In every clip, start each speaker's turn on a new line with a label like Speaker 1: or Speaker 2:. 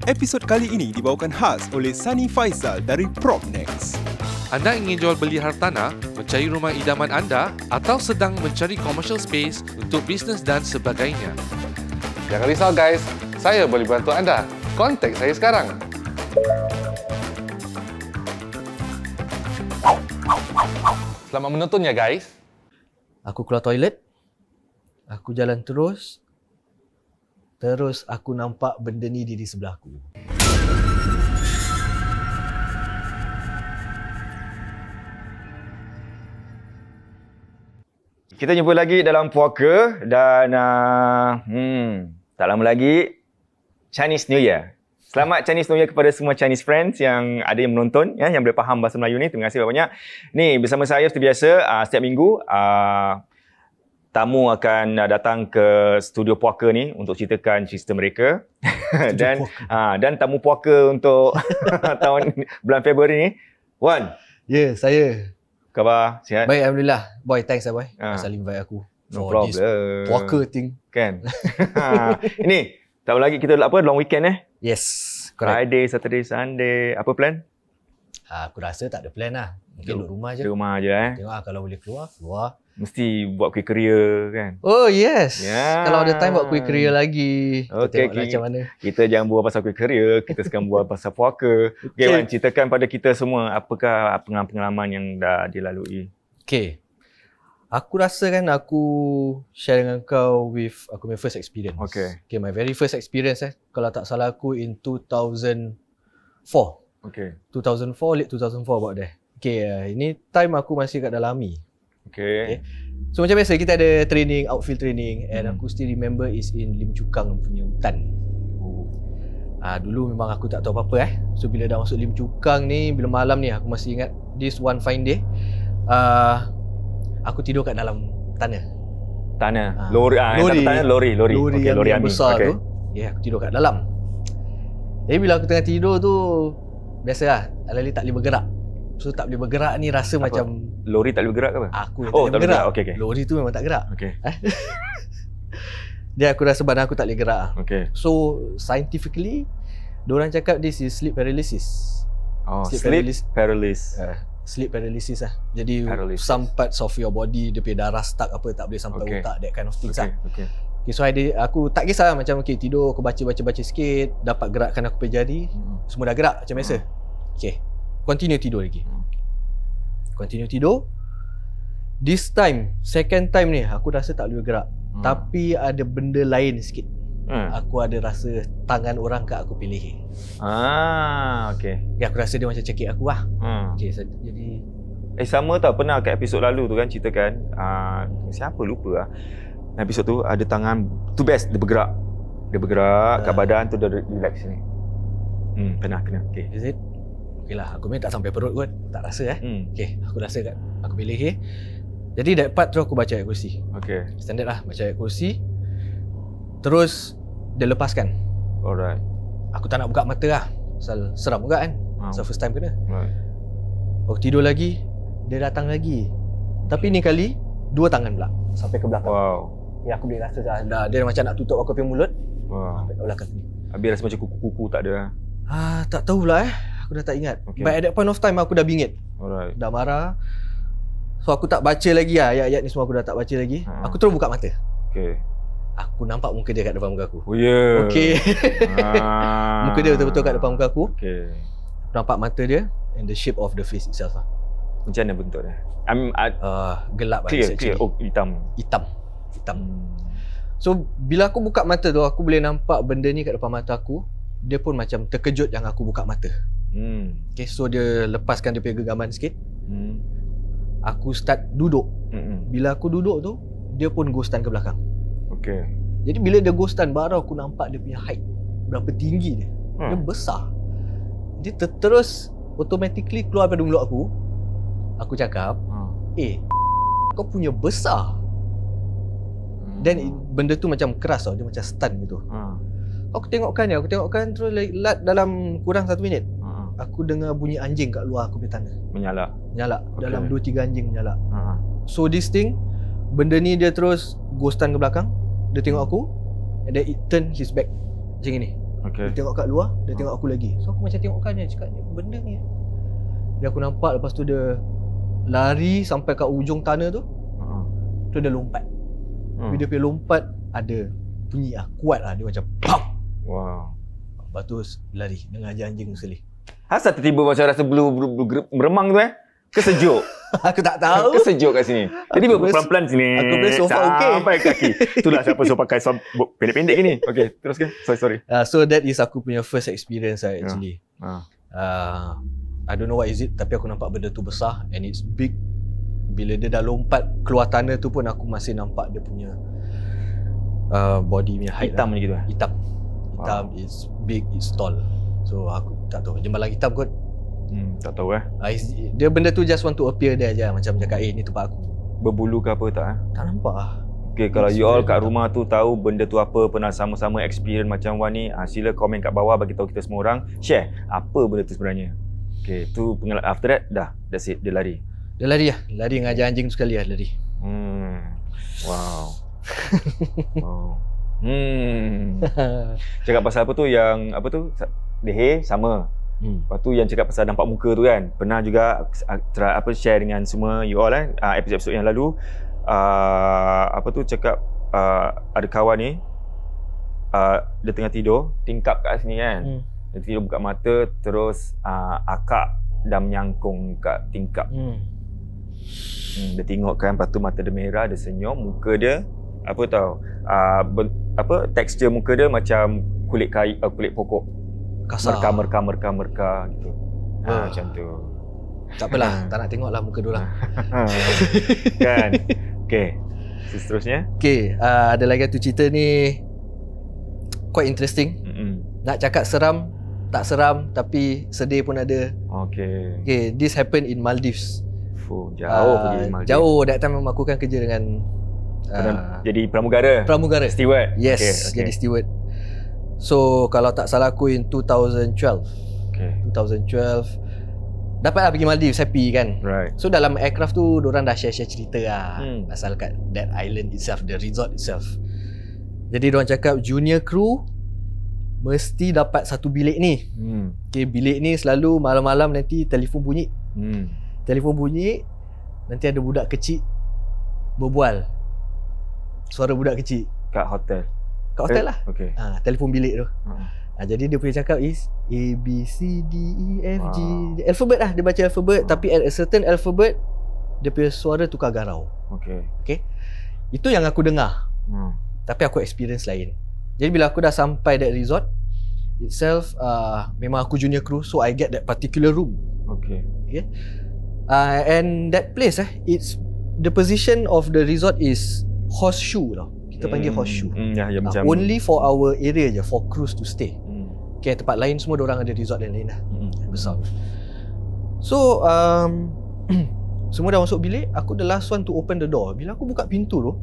Speaker 1: Episod kali ini dibawakan khas oleh Sani Faisal dari Propnex.
Speaker 2: Anda ingin jual beli hartanah, mencari rumah idaman anda atau sedang mencari commercial space untuk bisnes dan sebagainya?
Speaker 3: Jangan risau guys, saya boleh bantu anda. Kontak saya sekarang. Selamat menonton ya guys.
Speaker 4: Aku keluar toilet, aku jalan terus aku nampak benda ni di sebelah aku.
Speaker 5: Kita jumpa lagi dalam puaka dan tak lama lagi Chinese New Year. Selamat Chinese New Year kepada semua Chinese friends yang ada yang menonton, ya, yang boleh faham bahasa Melayu ni. Terima kasih banyak. Ni bersama saya seperti biasa, setiap minggu tamu akan datang ke studio puaka ni untuk ceritakan cerita mereka. dan tamu puaka untuk tahun bulan Februari ni, Wan.
Speaker 4: Ya, saya.
Speaker 5: Khabar? Sihat?
Speaker 4: Baik, Alhamdulillah. Boy, thanks lah boy. Pasal invite aku.
Speaker 5: No problem.
Speaker 4: Puaka thing.
Speaker 5: Kan? Ini, tak lagi kita long weekend
Speaker 4: Yes, correct.
Speaker 5: Friday, Saturday, Sunday. Apa plan?
Speaker 4: Aku rasa tak ada plan lah. Mungkin duduk rumah je.
Speaker 5: Di rumah je
Speaker 4: Tengok kalau boleh keluar.
Speaker 5: Mesti buat kuih career kan?
Speaker 4: Oh yes.
Speaker 5: Ya.
Speaker 4: Kalau ada time buat kuih career lagi.
Speaker 5: Okey,
Speaker 4: Tengoklah macam mana.
Speaker 5: Kita jangan buat pasal kuih career, kita sekarang buat pasal puaka. Okey, Wan, ceritakan pada kita semua apakah pengalaman yang dah dilalui.
Speaker 4: Okay. Aku rasa kan aku share dengan kau with aku punya first experience.
Speaker 5: Okay,
Speaker 4: my very first experience kalau tak salah aku in 2004.
Speaker 5: Okay.
Speaker 4: 2004, late 2004 about there. Okay, ini time aku masih kat dalam army. Okay. So macam biasa kita ada training, outfield training, and aku still remember is in Lim Chu Kang punya hutan. Dulu memang aku tak tahu apa-apa So bila dah masuk Lim Chu Kang ni, bila malam ni aku masih ingat this one fine day. Aku tidur kat dalam tanah.
Speaker 5: Lori
Speaker 4: yang besar tu. Aku tidur kat dalam. Jadi bila aku tengah tidur tu, biasalah, alali tak boleh bergerak. So tak boleh bergerak ni rasa apa? Macam
Speaker 5: lori tak boleh bergerak ke apa?
Speaker 4: Aku tak boleh bergerak.
Speaker 5: Okay.
Speaker 4: Lori tu memang tak gerak.
Speaker 5: Okay.
Speaker 4: Dia aku rasa badan aku tak boleh gerak.
Speaker 5: Okay.
Speaker 4: So scientifically, diorang cakap this is sleep paralysis. Sleep paralysis lah. Jadi some parts of your body, dia punya darah stuck apa, tak boleh sampai otak, that kind of things lah. Okay, so aku tak kisah macam tidur, aku baca sikit, dapat gerakkan aku punya jari, semua dah gerak macam biasa. Continue tidur lagi. Continue tidur. This time, second time ni, aku rasa tak boleh bergerak. Tapi ada benda lain sikit. Aku ada rasa tangan orang kat aku pilih.
Speaker 5: Okay.
Speaker 4: Aku rasa dia macam cekik aku lah. Jadi
Speaker 5: sama tak pernah kat episod lalu tu kan ceritakan siapa lupa lah. Episod tu ada tangan tu best, dia bergerak kat badan tu, dia relax ni. Pernah. Okay.
Speaker 4: Is it? Okay lah, aku memang tak sampai perut kot. Tak rasa Okay, aku rasa kat aku pilih Jadi that part tu aku baca ayat kursi. Okay. Standard lah, baca ayat kursi. Terus dia lepaskan.
Speaker 5: Alright.
Speaker 4: Aku tak nak buka mata lah. Pasal seram juga kan. So first time kena.
Speaker 5: Right.
Speaker 4: Aku tidur lagi, dia datang lagi. Tapi ni kali dua tangan pula sampai ke belakang.
Speaker 5: Wow.
Speaker 4: Ya, aku boleh rasa dah dia macam nak tutup aku punya mulut. Sampai ke belakang ni.
Speaker 5: Habis rasa macam kuku-kuku tak ada.
Speaker 4: Tak tahu pula Aku dah tak ingat. But at that point of time aku dah bingit.
Speaker 5: Alright.
Speaker 4: Dah marah. So aku tak baca lagi ayat-ayat ni semua, aku dah tak baca lagi. Aku terus buka mata.
Speaker 5: Okay.
Speaker 4: Aku nampak muka dia kat depan muka aku.
Speaker 5: Oh ya.
Speaker 4: Okay. Muka dia betul-betul kat depan muka aku.
Speaker 5: Okay.
Speaker 4: Aku nampak mata dia and the shape of the face itself lah.
Speaker 5: Macam mana bentuk dia?
Speaker 4: Gelap lah.
Speaker 5: Clear. Oh, hitam.
Speaker 4: So bila aku buka mata tu, aku boleh nampak benda ni kat depan mata aku. Dia pun macam terkejut yang aku buka mata. Okay, so dia lepaskan dia punya genggaman sikit. Aku start duduk. Bila aku duduk tu, dia pun go stand ke belakang.
Speaker 5: Okay.
Speaker 4: Jadi bila dia go stand, baru aku nampak dia punya height, berapa tinggi dia. Dia besar. Dia terus automatically keluar pada mulut aku. Aku cakap, kau punya besar. Dan benda tu macam keras tau, dia macam stun gitu. Aku tengokkan terus lat dalam kurang 1 minit. Aku dengar bunyi anjing kat luar aku punya tanah.
Speaker 5: Menyala.
Speaker 4: Dalam 2-3 anjing menyala. So this thing, benda ni dia terus go stand ke belakang. Dia tengok aku, and then it turn his back macam ni.
Speaker 5: Okay.
Speaker 4: Dia tengok kat luar, dia tengok aku lagi. So aku macam tengok kan dia cakap ni benda ni. Dia aku nampak lepas tu dia lari sampai kat ujung tanah tu. Tu dia lompat. Bila dia pergi lompat ada bunyi kuat lah, dia macam pam.
Speaker 5: Wow.
Speaker 4: Lepas tu lari dengan anjing sekali.
Speaker 5: Asal tiba-tiba macam rasa bulu meremang tu Ke sejuk?
Speaker 4: Aku tak tahu.
Speaker 5: Ke sejuk kat sini? Jadi pelan-pelan sini.
Speaker 4: Aku beli sofa okey.
Speaker 5: Sampai kaki. Itulah siapa suruh pakai pendek-pendek gini. Okay, teruskan. Sorry.
Speaker 4: So that is aku punya first experience actually. I don't know what is it, tapi aku nampak benda tu besar and it's big. Bila dia dah lompat keluar tanah tu pun aku masih nampak dia punya body punya height.
Speaker 5: Hitam gitu
Speaker 4: Hitam. Hitam, it's big, it's tall. So aku tak tahu, jembalang hitam kot.
Speaker 5: Tak tahu
Speaker 4: Dia benda tu just want to appear there je, macam cakap ni tempat aku.
Speaker 5: Berbulu ke apa tak
Speaker 4: Tak nampak lah.
Speaker 5: Okay, kalau you all kat rumah tu tahu benda tu apa, pernah sama-sama experience macam Wan ni, sila komen kat bawah bagi tahu kita semua orang. Share apa benda tu sebenarnya. Okay, tu pengalaman. After that, that's it, dia lari.
Speaker 4: Dia lari lah, lari ngajar anjing tu sekali lah lari.
Speaker 5: Wow. Cakap pasal apa tu yang leher sama. Lepas tu yang cakap pasal nampak muka tu kan, pernah juga share dengan semua you all episod-episod yang lalu. Cakap ada kawan ni dia tengah tidur, tingkap kat sini kan. Dia tidur buka mata, terus akak dah menyangkung kat tingkap. Dia tengok kan, lepas tu mata dia merah, dia senyum, muka dia tekstur muka dia macam kulit kayu, kulit pokok.
Speaker 4: Kasar.
Speaker 5: Merka gitu. Macam tu.
Speaker 4: Tak apalah, tak nak tengok lah muka dia lah.
Speaker 5: Kan. Okay, seterusnya.
Speaker 4: Okay, ada lagi satu cerita ni quite interesting. Nak cakap seram, tak seram, tapi sedih pun ada. Okay, this happened in Maldives.
Speaker 5: Jauh pergi Maldives.
Speaker 4: Jauh, that time aku kan kerja dengan
Speaker 5: jadi pramugara. Steward.
Speaker 4: Yes, okay. Jadi steward. So kalau tak salah aku in 2012. 2012 dapatlah pergi Maldives, happy kan.
Speaker 5: Right.
Speaker 4: So dalam aircraft tu diorang dah share cerita lah. Pasal kat that island itself, the resort itself. Jadi diorang cakap junior crew mesti dapat satu bilik ni. Okay, bilik ni selalu malam-malam nanti telefon bunyi. Telefon bunyi, nanti ada budak kecil berbual. Suara budak kecil
Speaker 5: kat hotel.
Speaker 4: Kat hotel lah.
Speaker 5: Okay.
Speaker 4: Telefon bilik tu. Jadi dia punya cakap is A, B, C, D, E, F, G. Alphabet lah. Dia baca alphabet. Tapi at a certain alphabet, dia punya suara tukar garau. Okay. Itu yang aku dengar. Tapi aku experience lain. Jadi bila aku dah sampai that resort itself, memang aku junior crew, so I get that particular room. Okay. And that place it's the position of the resort is horseshoe tau. Kita panggil horseshoe.
Speaker 5: Macam
Speaker 4: only for our area je, for crews to stay. Okay, tempat lain semua diorang ada resort yang lain lah. Besar. So semua dah masuk bilik, aku the last one to open the door. Bila aku buka pintu tu,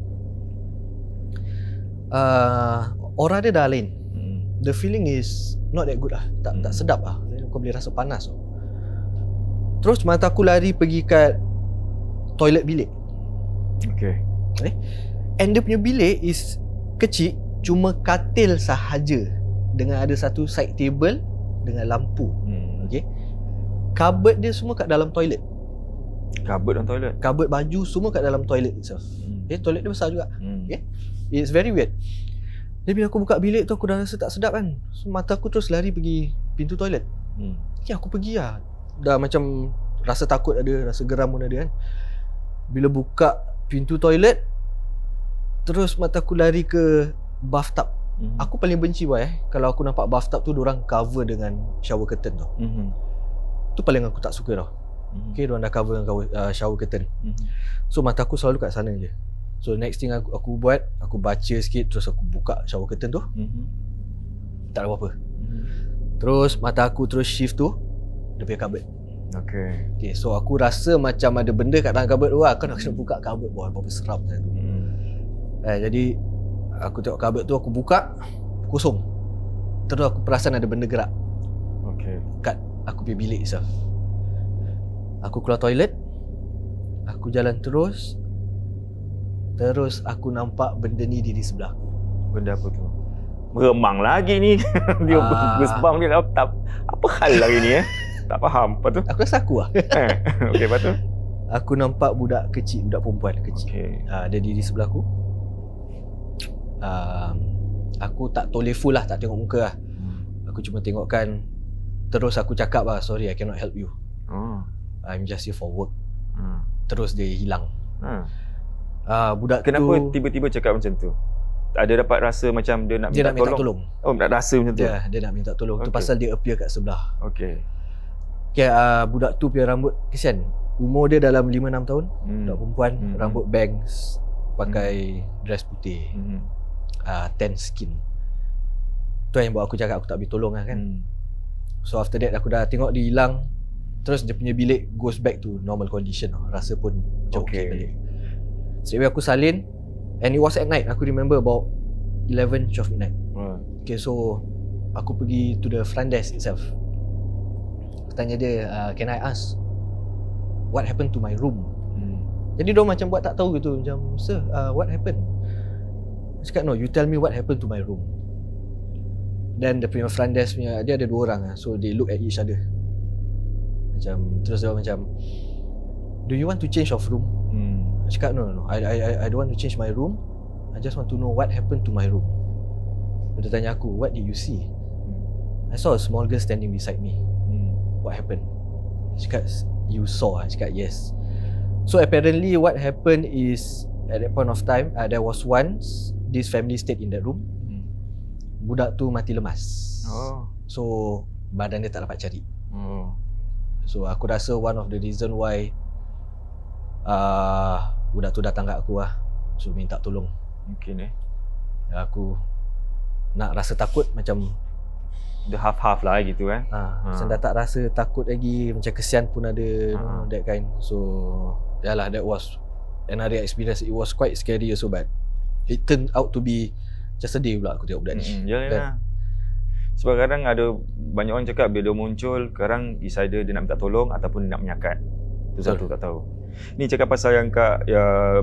Speaker 4: aura dia dah lain. The feeling is not that good lah. Tak sedap lah. Kau boleh rasa panas tu. Terus mata aku lari pergi kat toilet bilik. Okay. And dia punya bilik is kecil, cuma katil sahaja dengan ada satu side table dengan lampu. Okay. Cupboard dia semua kat dalam toilet.
Speaker 5: Cupboard dalam toilet?
Speaker 4: Cupboard baju semua kat dalam toilet itself. Okay, toilet dia besar juga. Okay. It's very weird. Jadi bila aku buka bilik tu, aku dah rasa tak sedap kan. So mata aku terus lari pergi pintu toilet. Okay, aku pergi lah. Dah macam rasa takut ada, rasa geram pun ada kan. Bila buka pintu toilet, terus mata aku lari ke bathtub. Aku paling benci kalau aku nampak bathtub tu diorang cover dengan shower curtain tau. Tu paling aku tak suka tau. Okay, diorang dah cover dengan shower curtain. So mata aku selalu kat sana je. So next thing aku buat, aku baca sikit, terus aku buka shower curtain tu. Tak ada apa-apa. Terus mata aku terus shift tu dia punya cupboard. Okay, so aku rasa macam ada benda kat dalam cupboard tu lah. Aku nak buka cupboard, berapa seram tu. Jadi aku tengok cupboard tu, aku buka, kosong. Terus aku perasan ada benda gerak kat aku punya bilik itself. Aku keluar toilet, aku jalan terus aku nampak benda ni di sebelah aku.
Speaker 5: Benda apa tu? Meremang lagi ni. Dia goosebump dia tak apa hal lagi ni Tak faham. Lepas tu?
Speaker 4: Aku rasa aku lah.
Speaker 5: Okey, lepas tu?
Speaker 4: Aku nampak budak kecil, budak perempuan kecil.
Speaker 5: Okay.
Speaker 4: Dia diri sebelah aku. Aku tak toleh full lah, tak tengok muka lah. Aku cuma tengokkan. Terus aku cakap lah, sorry I cannot help you. I'm just here for work. Terus dia hilang. Budak
Speaker 5: Kenapa
Speaker 4: tu,
Speaker 5: tiba-tiba cakap macam tu? Ada dapat rasa macam dia nak minta tolong? Oh, nak rasa macam tu?
Speaker 4: Dia nak minta tolong. Tu pasal dia appear kat sebelah.
Speaker 5: Okay.
Speaker 4: Budak tu punya rambut, kesian. Umur dia dalam 5-6 tahun. Budak perempuan, rambut bangs, pakai dress putih. Tan skin. Tu yang buat aku cakap aku tak boleh tolong lah kan. So after that aku dah tengok dia hilang. Terus dia punya bilik goes back to normal condition. Rasa pun macam okay balik. Straight away aku salin. And it was at night. Aku remember about 11-12 midnight. Okay, so aku pergi to the front desk itself. Aku tanya dia, can I ask what happened to my room? Jadi dia macam buat tak tahu gitu. Macam, sir, what happened? Aku cakap, no, you tell me what happened to my room. Then the punya front desk punya, dia ada 2 orang lah. So they look at each other. Macam, terus dia macam, do you want to change of room? Aku cakap, no, I don't want to change my room. I just want to know what happened to my room. Dia tanya aku, what did you see? I saw a small girl standing beside me. What happened? Aku cakap, you saw? Aku cakap, yes. So apparently what happened is, at that point of time, there was once this family stayed in that room. Budak tu mati lemas. So badan dia tak dapat cari. So aku rasa one of the reason why budak tu datang kat aku lah. So minta tolong.
Speaker 5: Mungkin
Speaker 4: aku nak rasa takut macam
Speaker 5: the half-half lah gitu kan.
Speaker 4: Macam dah tak rasa takut lagi. Macam kesian pun ada, that kind. So yalah, that was another experience. It was quite scary also, but it turned out to be just sedih pula aku tengok budak ni.
Speaker 5: Yalah. Sebab kadang ada banyak orang cakap bila dia muncul, kadang either dia nak minta tolong ataupun dia nak menyakat. Tu satu tak tahu. Ni cakap pasal yang kat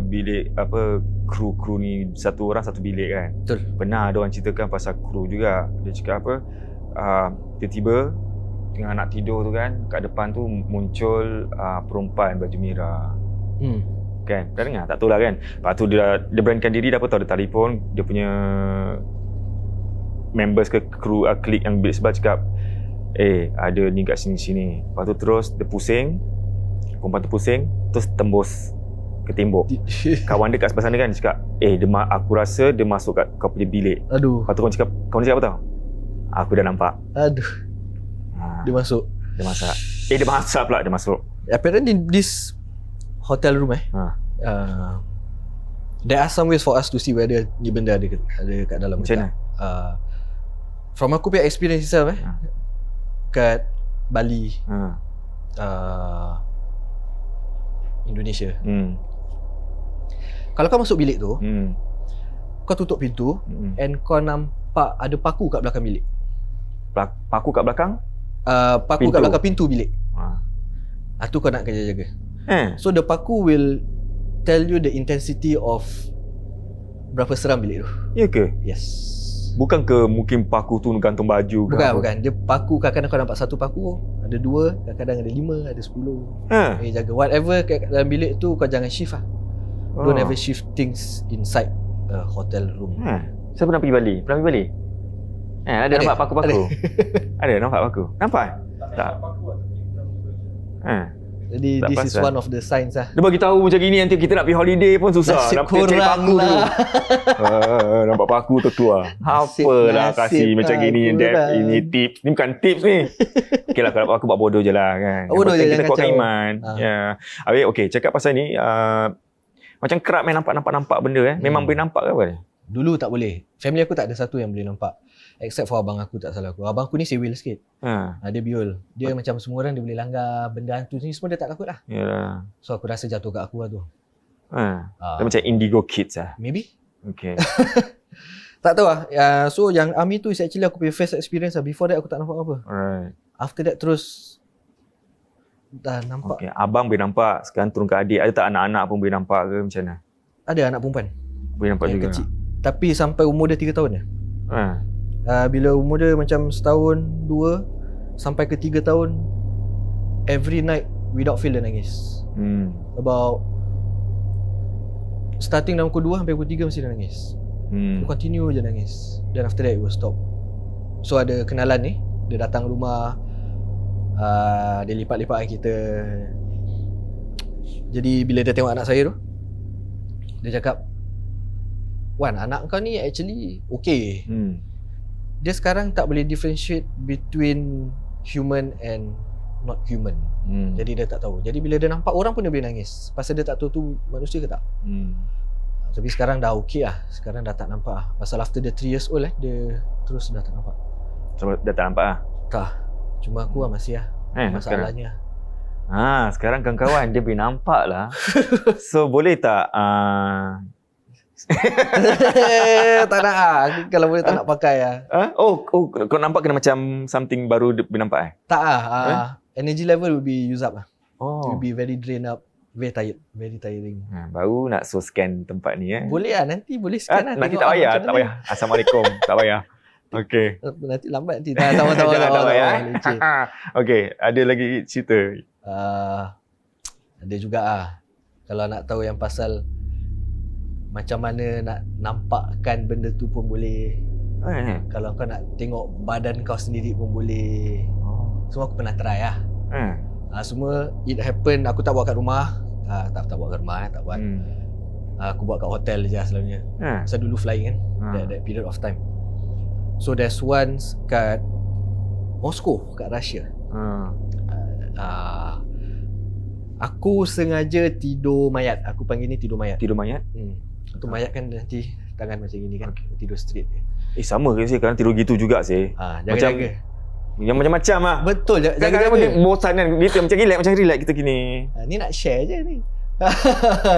Speaker 5: bilik apa, kru ni satu orang satu bilik kan.
Speaker 4: Betul.
Speaker 5: Pernah ada orang ceritakan pasal kru juga. Dia cakap apa, tiba-tiba tengah nak tidur tu kan, kat depan tu muncul perempuan baju merah. Kan? Dah dengar? Tak tahu lah kan. Lepas tu dia beranikan diri, dah apa tahu, dia telefon dia punya members ke kru klik yang bilik sebelah, cakap ada ni kat sini-sini. Lepas tu terus dia pusing, perempuan tu pusing, terus tembus ke tembok. Kawan dia kat sebelah sana kan, dia cakap aku rasa dia masuk kat kau punya bilik.
Speaker 4: Aduh.
Speaker 5: Lepas tu kawan dia cakap apa tau? Aku dah nampak.
Speaker 4: Aduh. Dia masuk.
Speaker 5: Dia masak. Dia masak pula, dia masuk.
Speaker 4: Apparently this hotel room there are some ways for us to see whether ni benda ada kat dalam.
Speaker 5: Macam mana?
Speaker 4: From aku punya experience itself kat Bali, Indonesia. Kalau kau masuk bilik tu, kau tutup pintu and kau nampak ada paku kat belakang bilik.
Speaker 5: Paku kat belakang?
Speaker 4: Paku kat belakang pintu bilik. Tu kau nak kena jaga. So the paku will tell you the intensity of berapa seram bilik tu.
Speaker 5: Ya ke?
Speaker 4: Yes.
Speaker 5: Bukan ke mungkin paku tu gantung baju ke?
Speaker 4: Bukan. Dia paku, kadang-kadang kau nampak satu paku, ada 2, kadang-kadang ada 5, ada 10. Jaga whatever kat dalam bilik tu, kau jangan shift lah. Don't ever shift things inside a hotel room.
Speaker 5: Saya pernah pergi Bali. Ada nampak paku-paku? Ada nampak paku? Nampak? Tak.
Speaker 4: Jadi
Speaker 5: tak
Speaker 4: this is one of the signs lah.
Speaker 5: Dia bagi tahu macam gini, nanti kita nak pergi holiday pun susah.
Speaker 4: Nasib
Speaker 5: nak cari paku
Speaker 4: lah.
Speaker 5: Nampak paku tu keluar. Apalah kasih macam gini. Ini tips. Ni bukan tips ni. Okey lah, kalau aku buat bodoh je lah kan.
Speaker 4: Bodoh je,
Speaker 5: kita kuatkan
Speaker 4: kacau.
Speaker 5: iman. Habis okey, cakap pasal ni, macam kerap main nampak benda memang boleh nampak ke apa ni?
Speaker 4: Dulu tak boleh. Family aku tak ada satu yang boleh nampak. Except for abang aku, tak salah aku. Abang aku ni sewil sikit. Dia biol. Dia macam semua orang dia boleh langgar benda hantu ni semua, dia tak takut lah.
Speaker 5: Yalah.
Speaker 4: So aku rasa jatuh kat aku lah tu.
Speaker 5: Dia macam indigo kids lah.
Speaker 4: Maybe.
Speaker 5: Okay.
Speaker 4: Tak tahu lah. So yang army tu is actually aku punya first experience lah. Before that aku tak nampak apa.
Speaker 5: Alright.
Speaker 4: After that terus dah nampak.
Speaker 5: Okay. Abang boleh nampak. Sekarang turun ke adik. Ada tak anak-anak pun boleh nampak ke macam mana?
Speaker 4: Ada anak perempuan.
Speaker 5: Boleh nampak
Speaker 4: yang
Speaker 5: juga.
Speaker 4: Kecil. Tapi sampai umur dia 3 tahun je. Bila umur dia macam setahun, 2 sampai ke 3 tahun, every night without fail dia nangis. About starting dalam pukul 2 sampai pukul 3 mesti dia nangis. Dia continue je nangis. Then after that it will stop. So ada kenalan ni, dia datang rumah, dia lipat-lipatkan kita. Jadi bila dia tengok anak saya tu, dia cakap, "Wan, anak kau ni actually okay." Dia sekarang tak boleh differentiate between human and not human. Jadi dia tak tahu. Jadi bila dia nampak orang pun dia boleh nangis. Pasal dia tak tahu tu manusia ke tak. Tapi sekarang dah okay lah. Sekarang dah tak nampak lah. Pasal after dia 3 years old dia terus dah tak nampak.
Speaker 5: So, dah tak nampak lah?
Speaker 4: Tak. Cuma aku lah masih lah. Masalahnya.
Speaker 5: Sekarang kawan-kawan dia boleh nampak lah. So boleh tak
Speaker 4: tak nak lah. Kalau boleh tak nak pakai lah.
Speaker 5: Kau nampak kena macam something baru dia nampak
Speaker 4: Tak lah. Energy level will be used up lah. Will be very drained up. Very tired. Very tiring.
Speaker 5: Baru nak scan tempat ni
Speaker 4: Boleh lah. Nanti boleh scan lah.
Speaker 5: Nanti tak payah. Assalamualaikum. Tak payah. Okay.
Speaker 4: Nanti lambat nanti. Tak payah.
Speaker 5: Okay. Ada lagi cerita?
Speaker 4: Ada juga lah. Kalau nak tahu yang pasal macam mana nak nampakkan benda tu pun boleh. Kalau kau nak tengok badan kau sendiri pun boleh. Semua aku pernah try lah. Semua it happen. Aku tak buat kat rumah. Tak buat kat rumah. Tak buat. Aku buat kat hotel je selalunya. Pasal dulu flying kan. That period of time. So there's once kat Moscow, kat Russia. Aku sengaja tidur mayat. Aku panggil ni tidur mayat.
Speaker 5: Tidur mayat?
Speaker 4: Itu mayat kan nanti tangan macam gini kan. Tidur straight je.
Speaker 5: Sama ke sih? Kadang tidur gitu juga sih.
Speaker 4: Jaga-jaga.
Speaker 5: Yang macam-macam lah.
Speaker 4: Betul.
Speaker 5: Jaga-jaga. Bosan kan. Kita macam relax kita gini.
Speaker 4: Ni nak share je ni.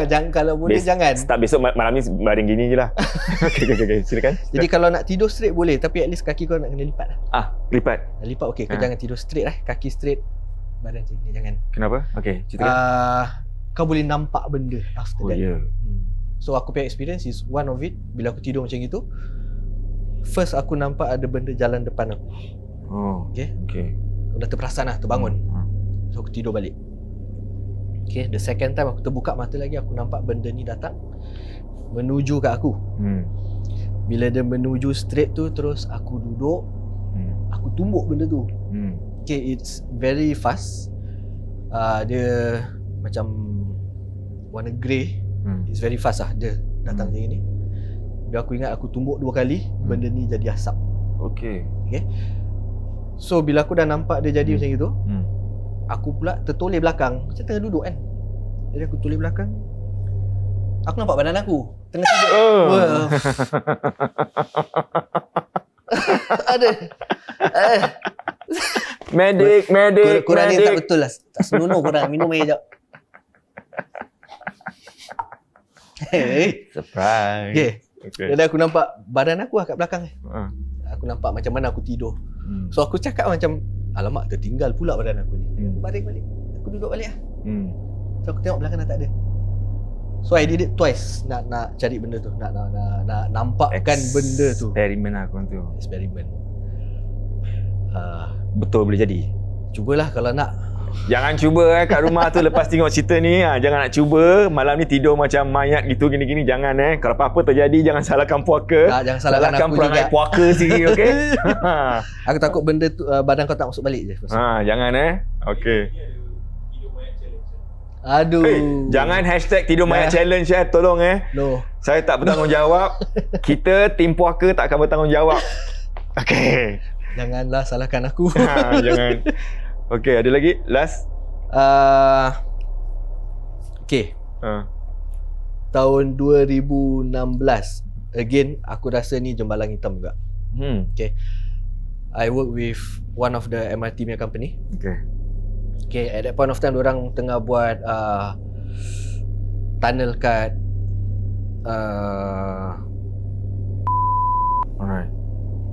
Speaker 4: Jangan, kalau boleh jangan.
Speaker 5: Start besok malam ni baring gini je lah. Okay. Silakan.
Speaker 4: Jadi kalau nak tidur straight boleh. Tapi at least kaki kau nak kena lipat lah.
Speaker 5: Lipat?
Speaker 4: Lipat okey. Kau jangan tidur straight lah. Kaki straight. Badan macam ni. Jangan.
Speaker 5: Kenapa? Okay, ceritakan.
Speaker 4: Kau boleh nampak benda after that.
Speaker 5: Yeah.
Speaker 4: So aku punya experience is one of it. Bila aku tidur macam itu, first aku nampak ada benda jalan depan aku. Okay. Aku dah terperasan lah, terbangun. So aku tidur balik. Okay, the second time aku terbuka mata lagi, aku nampak benda ni datang menuju kat aku. Bila dia menuju straight tu, terus aku duduk, aku tumbuk benda tu. Okay, it's very fast. Dia macam warna grey. It's very fast lah. Dia datang macam ni. Bila aku ingat aku tumbuk 2 kali, benda ni jadi asap. Okay. So bila aku dah nampak dia jadi macam itu, aku pula tertoleh belakang. Macam tengah duduk kan. Jadi aku toleh belakang. Aku nampak badan aku tengah tidur. Ada. Medik. Korang ni tak betul lah. Tak senonoh korang. Minum air sekejap.
Speaker 5: Surprise.
Speaker 4: Okay. Jadi aku nampak badan aku kat belakang. Aku nampak macam mana aku tidur. So aku cakap macam, alamak tertinggal pula badan aku ni. Aku baring balik. Aku duduk balik lah. So aku tengok belakang dah tak ada. So I did it twice. Nak cari benda tu. Nak nampakkan benda tu.
Speaker 5: Eksperimen lah korang tu.
Speaker 4: Eksperimen.
Speaker 5: Betul boleh jadi.
Speaker 4: Cubalah kalau nak.
Speaker 5: Jangan cuba kat rumah tu lepas tengok cerita ni. Jangan nak cuba. Malam ni tidur macam mayat gitu gini-gini. Jangan Kalau apa-apa terjadi, jangan salahkan puaka.
Speaker 4: Jangan salahkan aku
Speaker 5: perangai juga. Puaka sendiri, okey?
Speaker 4: Aku takut benda tu, badan kau tak masuk balik je.
Speaker 5: Jangan okey.
Speaker 4: Aduh.
Speaker 5: Jangan hashtag tidur mayat challenge tolong
Speaker 4: No.
Speaker 5: Saya tak bertanggungjawab. Kita tim puaka tak akan bertanggungjawab. Okey.
Speaker 4: Janganlah salahkan aku.
Speaker 5: Jangan. Okey, ada lagi? Last?
Speaker 4: Okey. Tahun 2016. Again, aku rasa ni jembalang hitam juga. Okay. I work with one of the MRT punya company. Okay, at that point of time, diorang tengah buat tunnel kat
Speaker 5: alright.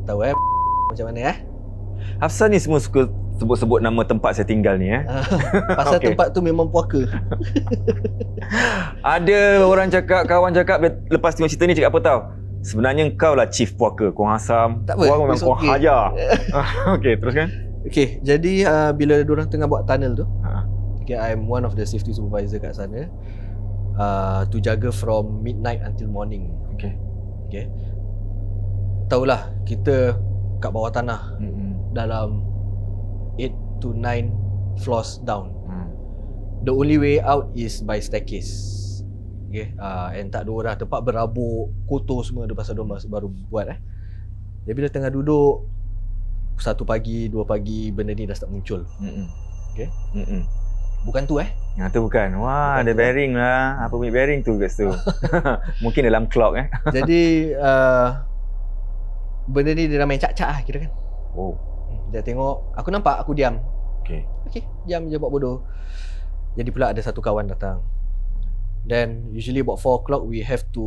Speaker 4: Tahu macam mana
Speaker 5: Hafsah ni semua suka sebut-sebut nama tempat saya tinggal ni
Speaker 4: pasal tempat tu memang puaka.
Speaker 5: Ada orang cakap, kawan cakap lepas tengok cerita ni cakap apa tahu? Sebenarnya kau lah chief puaka. Kau hasam.
Speaker 4: Tak apa,
Speaker 5: Kau memang kau hajar. Okey, teruskan.
Speaker 4: Okay, jadi bila diorang tengah buat tunnel tu, okay, I'm one of the safety supervisor kat sana. To jaga from midnight until morning. Okay. Tahulah, kita kat bawah tanah dalam 8 to 9 floors down. The only way out is by staircase. Okay, and tak ada orang, tempat berabuk, kotor semua ada pasal diorang baru buat. Jadi bila tengah duduk 1 pagi, 2 pagi, benda ni dah start muncul. Okay. Bukan tu
Speaker 5: Yang tu bukan. Wah, ada bearing lah. Apa punya bearing tu kat situ? Mungkin dalam clock
Speaker 4: Jadi benda ni dia dah main cak-cak lah kira kan. Dia tengok, aku nampak, aku diam. Okay, diam je buat bodoh. Jadi pula ada satu kawan datang. Then usually about 4 o'clock we have to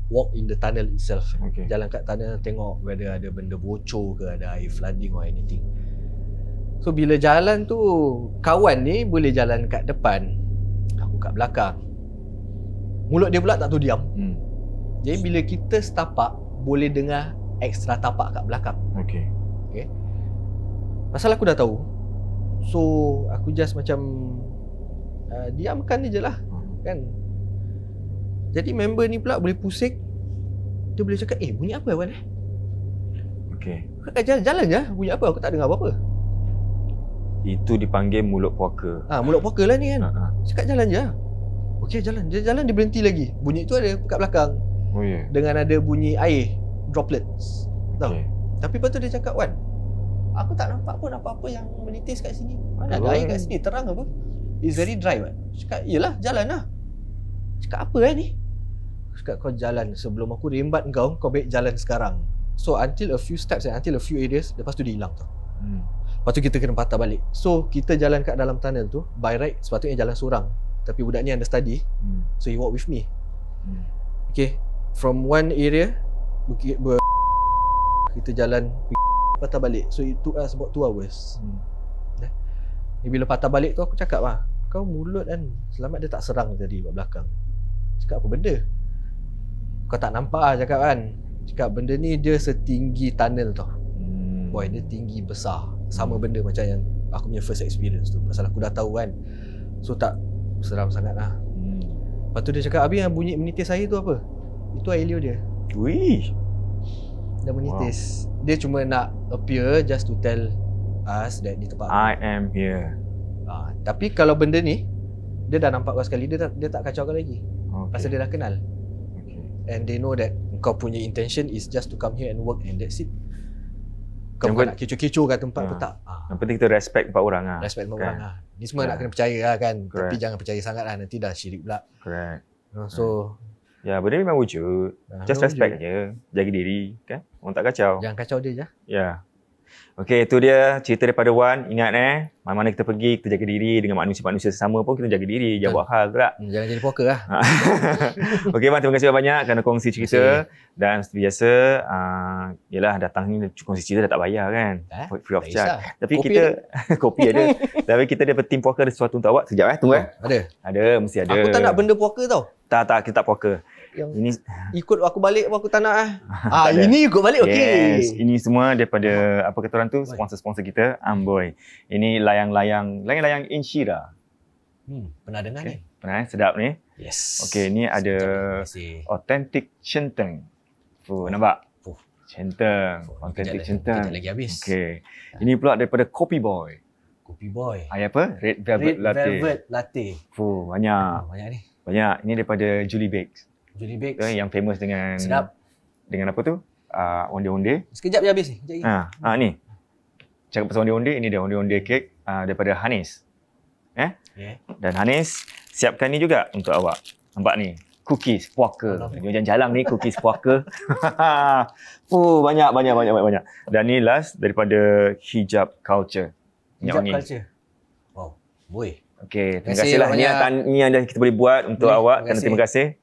Speaker 4: walk in the tunnel itself. Jalan kat tunnel, tengok whether ada benda bocor ke, ada air flooding or anything. So bila jalan tu, kawan ni boleh jalan kat depan, aku kat belakang. Mulut dia pula tak tahu diam. Jadi bila kita setapak, boleh dengar extra tapak kat belakang. Okay. Pasal aku dah tahu, so aku just macam diamkan je lah kan. Jadi member ni pula boleh pusing. Dia boleh cakap, bunyi apa Wan? Jalan je, bunyi apa? Aku tak dengar apa-apa.
Speaker 5: Itu dipanggil mulut puaka.
Speaker 4: Mulut puaka lah ni kan. Cakap jalan je. Jalan. Dia jalan, dia berhenti lagi. Bunyi tu ada kat belakang. Dengan ada bunyi air droplets. Tahu? Tapi lepas tu dia cakap, Wan, aku tak nampak pun apa-apa yang menitis kat sini. Mana ada air kat sini, terang apa? It's very dry, Wan. Cakap, yelah, jalan lah. Cakap, apa ni? Cakap, kau jalan sebelum aku rembat kau baik jalan sekarang. So until a few steps and until a few areas, lepas tu dia hilang tau. Lepas tu kita kena patah balik. So kita jalan kat dalam tunnel tu, by right sepatutnya jalan seorang. Tapi budak ni under study, so he walk with me. Okay, from one area kita jalan patah balik. So it took us about 2 hours. Bila patah balik tu aku cakap lah, kau mulut kan, selamat dia tak serang tadi kat belakang. Cakap, apa benda? Kau tak nampak lah cakap kan. Cakap, benda ni dia setinggi tunnel tau. Boy, dia tinggi besar. Sama benda macam yang aku punya first experience tu. Pasal aku dah tahu kan. So tak seram sangat lah. Lepas tu dia cakap, habis yang bunyi menitis air tu apa? Itu air liur dia.
Speaker 5: Wih,
Speaker 4: dah menitis. Dia cuma nak appear just to tell us that di tempat
Speaker 5: I am here.
Speaker 4: Tapi kalau benda ni dia dah nampak kau sekali, dia tak kacau kau lagi. Pasal dia dah kenal. And they know that kau punya intention is just to come here and work and that's it. Kau bukan nak kecoh-kecoh kat tempat pun tak.
Speaker 5: Yang penting kita respect empat orang lah.
Speaker 4: Respect empat orang lah. Ni semua nak kena percaya lah kan. Tapi jangan percaya sangat lah, nanti dah syirik pula. So
Speaker 5: ya, benda ni memang wujud. Just respect je. Jaga diri kan. Orang tak kacau.
Speaker 4: Jangan kacau dia je.
Speaker 5: Ya. Okey, itu dia cerita daripada Wan. Ingat mana-mana kita pergi, kita jaga diri dengan manusia-manusia sesama pun kita jaga diri, jangan buat hal tak.
Speaker 4: Jangan jadi poker lah.
Speaker 5: Okey Wan, terima kasih banyak kerana kongsi cerita. Dan seperti biasa, yalah datang ni kongsi cerita dah tak bayar kan. Free of charge. Tapi kopi kita kopi ada. Tapi kita dapat tim poker ada sesuatu untuk awak. Sekejap tunggu Ada, mesti ada.
Speaker 4: Aku tak nak benda poker tau.
Speaker 5: Tak, kita tak poker.
Speaker 4: Yang ini ikut aku balik aku tak nak ini ikut balik okey.
Speaker 5: Yes, ini semua daripada apa kata orang tu, sponsor-sponsor kita, Amboy. Ini layang-layang Inshira.
Speaker 4: Pernah dengar ni?
Speaker 5: Pernah sedap ni.
Speaker 4: Yes.
Speaker 5: Okey, ni ada authentic centeng. Nampak? Centeng, authentic centeng.
Speaker 4: Kita lagi habis.
Speaker 5: Okey. Ini pula daripada Kopi Boy.
Speaker 4: Kopi Boy.
Speaker 5: Air apa? Red Velvet
Speaker 4: Latte.
Speaker 5: Banyak.
Speaker 4: Banyak ni.
Speaker 5: Banyak. Ini daripada Julie Bakes.
Speaker 4: Julie Bakes.
Speaker 5: Yang famous dengan
Speaker 4: sedap.
Speaker 5: Dengan apa tu? Onde-onde.
Speaker 4: Sekejap je habis ni.
Speaker 5: Ni. Cakap pasal onde-onde, ini dia onde-onde cake daripada Hanis. Dan Hanis siapkan ni juga untuk awak. Nampak ni. Cookies puaka. Dia jalan ni cookies puaka. Banyak. Dan ni last daripada Hijab Culture.
Speaker 4: Hijab Culture. Wow. Boy.
Speaker 5: Okey, terima kasihlah. Ni yang kita boleh buat untuk awak. Terima kasih.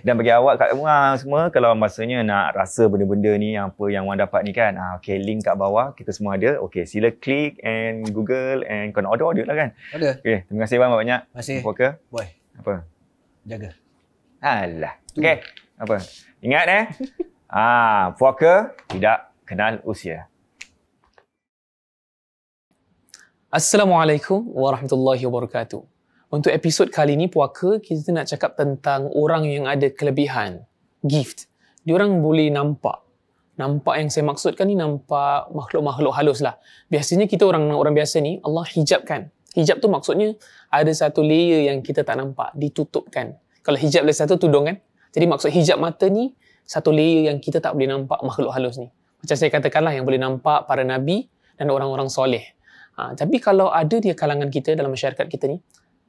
Speaker 5: Dan bagi awak kat rumah semua, kalau masanya nak rasa benda-benda ni, apa yang awak dapat ni kan, okey, link kat bawah kita semua ada. Okey, sila klik and Google and kau nak order lah kan.
Speaker 4: Ada.
Speaker 5: Okey, terima kasih banyak.
Speaker 4: Terima kasih.
Speaker 5: Boy. Apa?
Speaker 4: Jaga.
Speaker 5: Alah. Okey. Apa? Ingat Puaka tidak kenal usia.
Speaker 6: Assalamualaikum warahmatullahi wabarakatuh. Untuk episod kali ni puaka, kita nak cakap tentang orang yang ada kelebihan, gift. Diorang boleh nampak. Nampak yang saya maksudkan ni nampak makhluk-makhluk halus lah. Biasanya kita orang biasa ni, Allah hijabkan. Hijab tu maksudnya ada satu layer yang kita tak nampak, ditutupkan. Kalau hijab layer satu tudung kan? Jadi maksud hijab mata ni, satu layer yang kita tak boleh nampak makhluk halus ni. Macam saya katakanlah yang boleh nampak para nabi dan orang-orang soleh. Tapi kalau ada di kalangan kita, dalam masyarakat kita ni,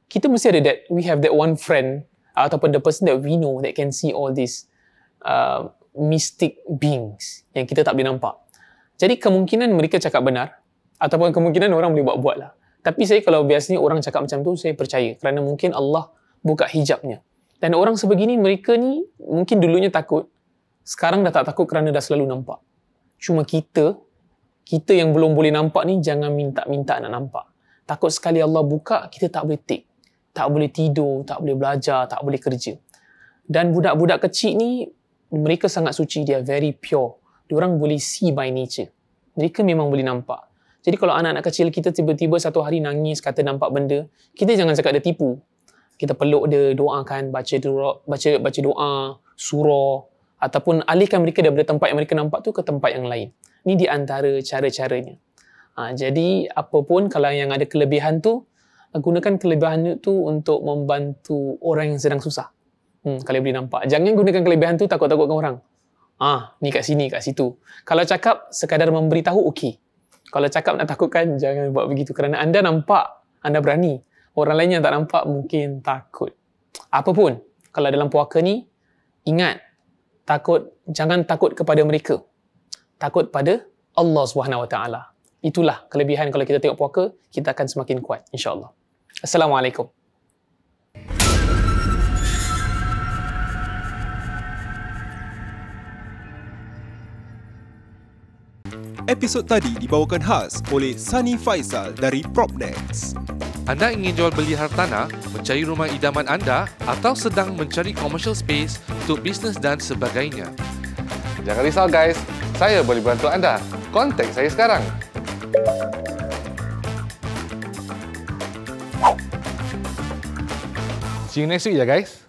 Speaker 6: kita mesti ada we have that one friend ataupun the person that we know that can see all these mystic beings yang kita tak boleh nampak. Jadi kemungkinan mereka cakap benar ataupun kemungkinan orang boleh buat-buat lah. Tapi saya kalau biasanya orang cakap macam tu, saya percaya kerana mungkin Allah buka hijabnya. Dan orang sebegini, mereka ni mungkin dulunya takut, sekarang dah tak takut kerana dah selalu nampak. Cuma kita yang belum boleh nampak ni jangan minta-minta nak nampak. Takut sekali Allah buka, kita tak boleh take. Tak boleh tidur, tak boleh belajar, tak boleh kerja. Dan budak-budak kecil ni, mereka sangat suci, dia very pure. Diorang boleh see by nature. Mereka memang boleh nampak. Jadi kalau anak-anak kecil kita tiba-tiba satu hari nangis, kata nampak benda, kita jangan cakap dia tipu. Kita peluk dia, doakan, baca doa, surah, ataupun alihkan mereka daripada tempat yang mereka nampak tu ke tempat yang lain. Ini di antara cara-caranya. Jadi apapun kalau yang ada kelebihan tu, gunakan kelebihan itu untuk membantu orang yang sedang susah. Kalau boleh nampak. Jangan gunakan kelebihan tu takut-takutkan orang. Ni kat sini, kat situ. Kalau cakap sekadar memberitahu, okey. Kalau cakap nak takutkan, jangan buat begitu. Kerana anda nampak, anda berani. Orang lain yang tak nampak mungkin takut. Apapun, kalau dalam puaka ni, ingat, jangan takut kepada mereka. Takut pada Allah SWT. Itulah kelebihan kalau kita tengok puaka, kita akan semakin kuat, insya-Allah. Assalamualaikum.
Speaker 1: Episod tadi dibawakan khas oleh Sunny Faisal dari Propnex.
Speaker 2: Anda ingin jual beli hartanah, mencari rumah idaman anda atau sedang mencari commercial space untuk bisnes dan sebagainya?
Speaker 3: Jangan risau guys, saya boleh bantu anda. Kontak saya sekarang. See you next week ya guys.